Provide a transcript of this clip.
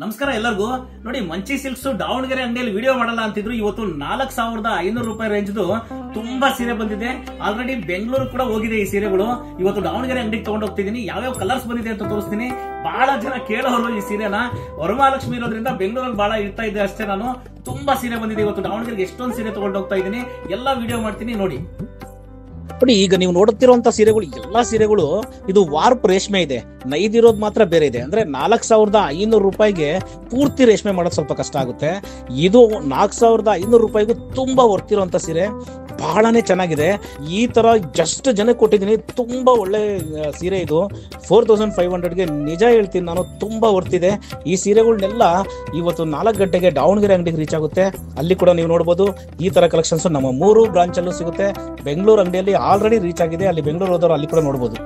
ನಮಸ್ಕಾರ ಎಲ್ಲರಿಗೂ. ನೋಡಿ, ಮಂಚಿ ಸಿಲ್ಕ್ಸ್ ದಾವಣಗೆರೆ ಅಂಗಡಿಯಲ್ಲಿ ವಿಡಿಯೋ ಮಾಡಲ್ಲ ಅಂತಿದ್ರು. ಇವತ್ತು 4500 ರೂಪಾಯಿ ರೇಂಜ್ದು ತುಂಬಾ ಸೀರೆ ಬಂದಿದೆ. ಆಲ್ರೆಡಿ ಬೆಂಗಳೂರು ಕೂಡ ಹೋಗಿದೆ ಈ ಸೀರೆಗಳು. ಇವತ್ತು ದಾವಣಗೆರೆ ಅಂಗಡಿಗೆ ತಗೊಂಡು ಹೋಗ್ತಿದ್ದೀನಿ. ಯಾವ್ಯಾವ ಕಲರ್ಸ್ ಬಂದಿದೆ ಅಂತ ತೋರಿಸ್ತೀನಿ. ಬಹಳ ಜನ ಕೇಳೋರು ಈ ಸೀರೆನ. ವರಮಹಾಲಕ್ಷ್ಮಿ ಇರೋದ್ರಿಂದ ಬೆಂಗಳೂರಲ್ಲಿ ಬಹಳ ಇರ್ತಾ ಇದೆ ಅಷ್ಟೇ. ನಾನು ತುಂಬಾ ಸೀರೆ ಬಂದಿದೆ ಇವತ್ತು ದಾವಣಗೆರೆಗೆ. ಎಷ್ಟೊಂದು ಸೀರೆ ತಗೊಂಡು ಹೋಗ್ತಾ ಇದ್ದೀನಿ. ಎಲ್ಲಾ ವಿಡಿಯೋ ಮಾಡ್ತೀನಿ ನೋಡಿ. ನೋಡಿ, ಈಗ ನೀವು ನೋಡುತ್ತಿರುವಂತ ಸೀರೆಗಳು ಎಲ್ಲಾ ಸೀರೆಗಳು ಇದು ವಾರ್ಪ್ ರೇಷ್ಮೆ ಇದೆ. ನೈದಿರೋದು ಮಾತ್ರ ಬೇರೆ ಇದೆ. ಅಂದ್ರೆ 4500 ರೂಪಾಯಿಗೆ ಪೂರ್ತಿ ರೇಷ್ಮೆ ಮಾಡೋದು ಸ್ವಲ್ಪ ಕಷ್ಟ ಆಗುತ್ತೆ. ಇದು 4500 ರೂಪಾಯಿಗೂ ತುಂಬಾ ವರ್ತಿರುವಂತ ಸೀರೆ, ಬಹಳನೇ ಚೆನ್ನಾಗಿದೆ. ಈ ತರ ಜಸ್ಟ್ ಜನಕ್ಕೆ ಕೊಟ್ಟಿದ್ದೀನಿ. ತುಂಬಾ ಒಳ್ಳೆ ಸೀರೆ ಇದು. 4500ಗೆ ನಿಜ ಹೇಳ್ತೀನಿ ನಾನು, ತುಂಬಾ ವರ್ತಿದೆ. ಈ ಸೀರೆಗಳನ್ನೆಲ್ಲ ಇವತ್ತು 4 ಗಂಟೆಗೆ ದಾವಣಗೆರೆ ಅಂಗಡಿಗೆ ರೀಚ್ ಆಗುತ್ತೆ. ಅಲ್ಲಿ ಕೂಡ ನೀವು ನೋಡಬಹುದು. ಈ ತರ ಕಲೆಕ್ಷನ್ಸ್ ನಮ್ಮ 3 ಬ್ರಾಂಚ್ ಅಲ್ಲೂ ಸಿಗುತ್ತೆ. ಬೆಂಗಳೂರು ಅಂಗಡಿಯಲ್ಲಿ ಆಲ್ರೆಡಿ ರೀಚ್ ಆಗಿದೆ. ಅಲ್ಲಿ ಬೆಂಗಳೂರು ಹೋದವರು ಅಲ್ಲಿ ಕೂಡ ನೋಡಬಹುದು.